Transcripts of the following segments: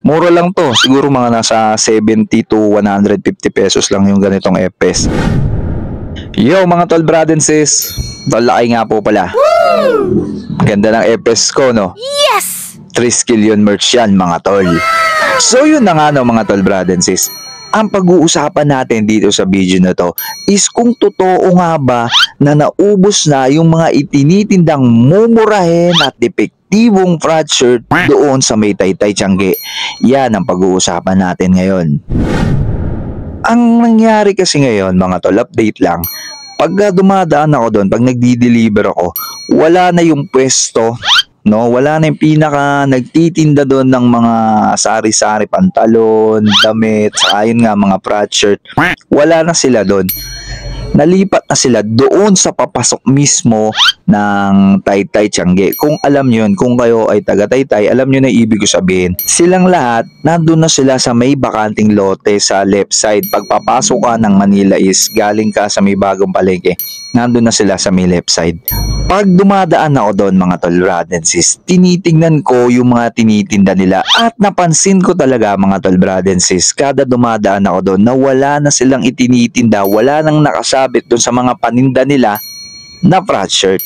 Mura lang to. Siguro mga nasa 70 to 150 pesos lang yung ganitong epes. Yo mga tol, brad and sis. Tol, laki nga po pala. Ganda ng epes ko, no? Yes! 3 skill yun merch yan, mga tol. So yun na nga no, mga tol, brad and sis. Ang pag-uusapan natin dito sa video na to is kung totoo nga ba na naubos na yung mga itinitindang mumurahin at depektibong frad shirt doon sa may Taytay Tiangge. Yan ang pag-uusapan natin ngayon. Ang nangyari kasi ngayon, mga tol, update lang. Pag dumadaan ako doon, pag nagdi-deliver ako, wala na yung pwesto, no? Wala na yung pinaka nagtitinda doon ng mga sari-sari, pantalon, damit, saka yun nga mga frad shirt. Wala na sila doon. Nalipat na sila doon sa papasok mismo ng Taytay Tiangge. Kung alam nyo yun, kung kayo ay taga Taytay, alam nyo na ibig ko sabihin. Silang lahat, nandun na sila sa may bakanting lote sa left side. Pagpapasok ka ng Manila is galing ka sa may bagong palengke. Nandun na sila sa may left side. Pag dumadaan ako doon, mga tol, brad and sis, tinitingnan ko yung mga tinitinda nila at napansin ko talaga, mga tol, brad and sis, kada dumadaan ako doon na wala na silang itinitinda, wala nang nakasabit doon sa mga paninda nila na frad shirt.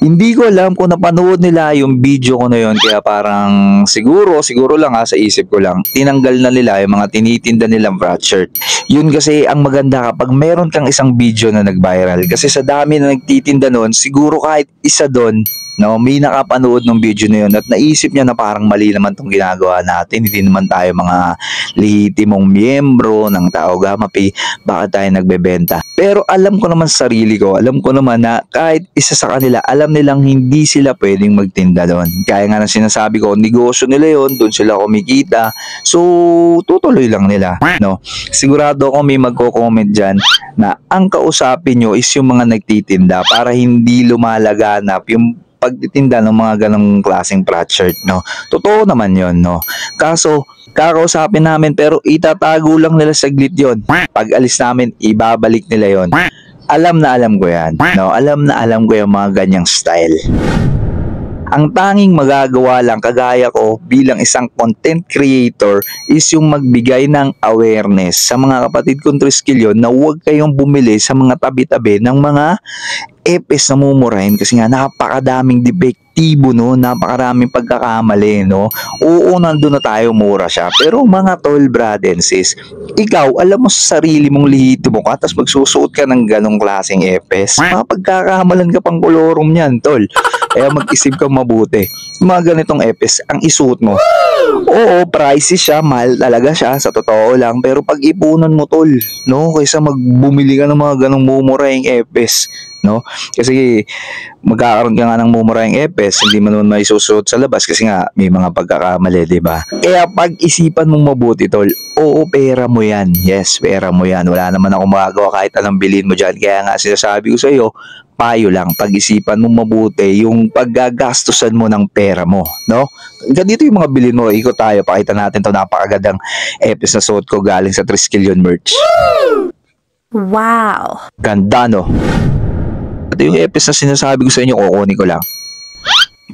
Hindi ko alam kung napanood nila yung video ko na yun, kaya parang siguro lang sa isip ko lang, tinanggal na nila yung mga tinitinda nilang frad shirt. Yun kasi ang maganda kapag meron kang isang video na nag-viral, kasi sa dami na nagtitinda noon, siguro kahit isa doon, no, may nakapanood ng video na yun at naisip niya na parang mali naman itong ginagawa natin. Hindi naman tayo mga lehitimong miyembro ng Tao Gama Pay, bakit tayo nagbebenta? Pero alam ko naman sa sarili ko, alam ko naman na kahit isa sa kanila, alam nilang hindi sila pwedeng magtinda doon. Kaya nga na sinasabi ko, negosyo nila yun, doon sila kumikita. So, tutuloy lang nila, no? Sigurado ako may magko-comment dyan na ang kausapin nyo is yung mga nagtitinda para hindi lumalaganap yung pagtitinda ng mga ganong klaseng frad shirt, no? Totoo naman yon, no? Kaso, kakausapin namin pero itatago lang nila saglit yon. Pag alis namin, ibabalik nila yon. Alam na alam ko yan, no? Alam na alam ko yung mga ganyang style. Ang tanging magagawa lang kagaya ko bilang isang content creator is yung magbigay ng awareness sa mga kapatid kong triskilyon na huwag kayong bumili sa mga tabi-tabi ng mga epes na mumurahin kasi nga napakadaming depektibo, no? Napakaraming pagkakamali, no? Oo, nandun na tayo, mura siya. Pero mga tol, brad and sis, ikaw, alam mo sa sarili mong lihitimo ka tapos magsusuot ka ng ganong klaseng epes. Mapagkakamalan ka pang kolorum niyan, tol. Kaya mag-isip kang mabuti. Mga ganitong epes, ang isuot mo. Oo, pricey siya, mahal talaga siya, sa totoo lang. Pero pag-ipunan mo, tol, no? Kaysa magbumili ka ng mga ganong mumurahing epes, no? Kasi magkakaroon ka nga ng mumurahing epes, hindi mo naman may susuot sa labas kasi nga may mga pagkakamali, di ba? Kaya pag-isipan mong mabuti, tol. Oo, pera mo yan. Yes, pera mo yan. Wala naman ako magagawa kahit anong bilhin mo dyan. Kaya nga sinasabi ko sa iyo, payo lang, pag-isipan mo mabuti yung paggagastusan mo ng pera mo, no? Ganito yung mga bilhin mo. Ikot tayo, pakita natin to napakagandang epes na suot ko galing sa 3 skill yun merch. Wow! Ganda, no? Ito yung epes na sinasabi ko sa inyo, kukunin ko lang.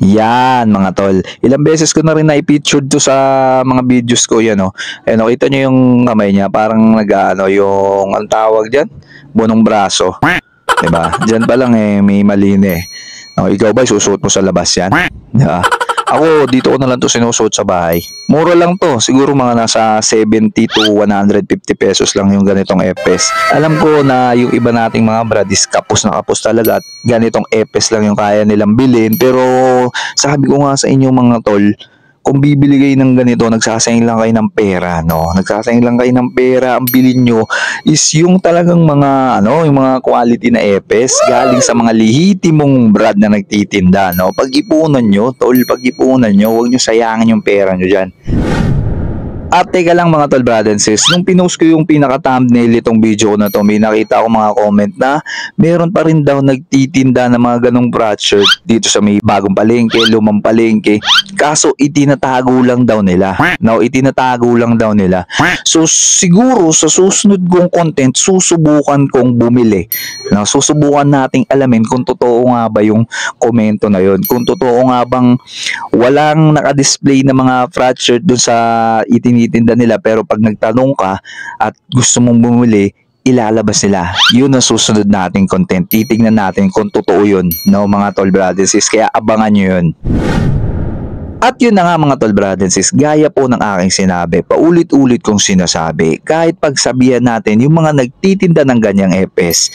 Yan, mga tol. Ilang beses ko na rin na-featured to sa mga videos ko, yan, no? Eh, nakita nyo yung kamay niya, parang nag-ano, yung, ang tawag dyan, bunong braso. Diba? Diyan pa lang may mali na eh. No, ikaw ba susuot mo sa labas yan? Diba? Ako, dito ko na lang to sinusuot sa bahay. Mura lang to. Siguro mga nasa 70 to 150 pesos lang yung ganitong epes. Alam ko na yung iba nating mga brad is kapos na kapos talaga at ganitong epes lang yung kaya nilang bilhin. Pero sabi ko nga sa inyo, mga tol, kung bibili kayo ng ganito, nagsasayang lang kayo ng pera, no? Nagsasayang lang kayo ng pera. Ang bilhin nyo is yung talagang mga, ano, yung mga quality na epes galing sa mga lehitimong brad na nagtitinda, no? Pag-ipunan nyo, tol, pag-ipunan nyo, huwag nyo sayangin yung pera nyo dyan. At teka lang mga tol, brother and sis, nung pinost ko yung pinaka-thumbnail itong video ko na to, may nakita ako mga comment na meron pa rin daw nagtitinda ng mga ganong brochure dito sa may bagong palengke, lumang palengke. Kaso itinatago lang daw nila. No, itinatago lang daw nila. So siguro sa susunod kong content, susubukan kong bumili. No, susubukan nating alamin kung totoo nga ba yung komento na yun. Kung totoo nga bang walang naka-display na mga brochure dun sa itinitinda nila, pero pag nagtanong ka at gusto mong bumili, ilalabas nila. Yun ang susunod nating content. Titignan natin kung totoo yun, no, mga tol brothers sis. Kaya abangan nyo yun. At yun na nga mga tol brothers sis, gaya po ng aking sinabi, paulit-ulit kong sinasabi, kahit pagsabihan natin yung mga nagtitinda ng ganyang epes,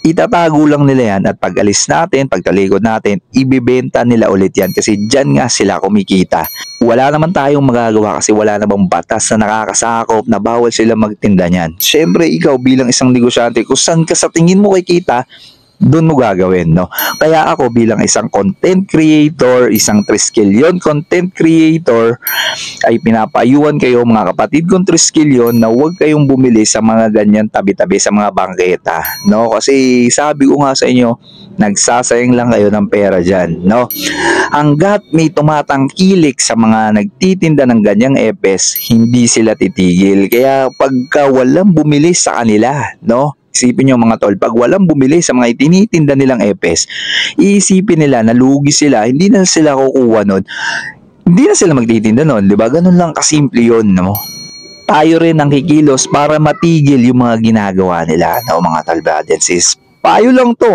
itatago lang nila yan at pag alis natin, pagtalikod natin, ibibenta nila ulit yan kasi dyan nga sila kumikita. Wala naman tayong magagawa kasi wala namang batas na nakakasakop na bawal sila magtinda niyan. Siyempre ikaw bilang isang negosyante, kung saan ka sa tingin mo kikita, doon mo gagawin, no? Kaya ako bilang isang content creator, isang Triskelion content creator, ay pinapayuhan kayo mga kapatid kong Triskelion na huwag kayong bumili sa mga ganyan tabi-tabi sa mga bangketa, no? Kasi sabi ko nga sa inyo, nagsasayang lang kayo ng pera dyan, no? Hanggat may tumatangkilik sa mga nagtitinda ng ganyang epes, hindi sila titigil. Kaya pagka walang bumili sa kanila, no? Isipin nyo mga tol, pag walang bumili sa mga itinitinda nilang epes, iisipin nila na lugi sila, hindi na sila kukuha nun, hindi na sila magtitinda nun, di ba? Ganun lang kasimple yun, no? Tayo rin ang kikilos para matigil yung mga ginagawa nila, no, mga tol brothers sis. Payo lang to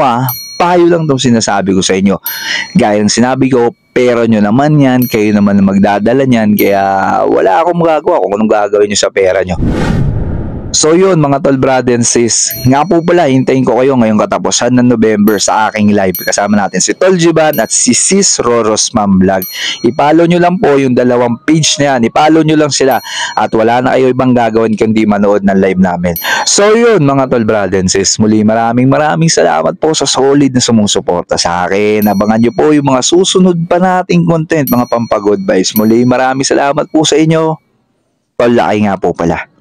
payo lang to sinasabi ko sa inyo. Gaya ng sinabi ko, pera nyo naman yan, kayo naman na magdadala niyan, kaya wala akong magagawa kung anong gagawin nyo sa pera nyo. So yun mga tol brother and sis, nga po pala hintayin ko kayo ngayong katapusan ng November sa aking live. Kasama natin si Tol Jiban at si Sis Roros Ma'am Vlog. I-follow nyo lang po yung dalawang page na yan, i-follow nyo lang sila at wala na kayo ibang gagawin kundi manood ng live namin. So yun mga tol brother and sis, muli maraming salamat po sa solid na sumusuporta sa akin. Abangan nyo po yung mga susunod pa nating content, mga pampag-advice. Muli maraming salamat po sa inyo. Tol Laki nga po pala.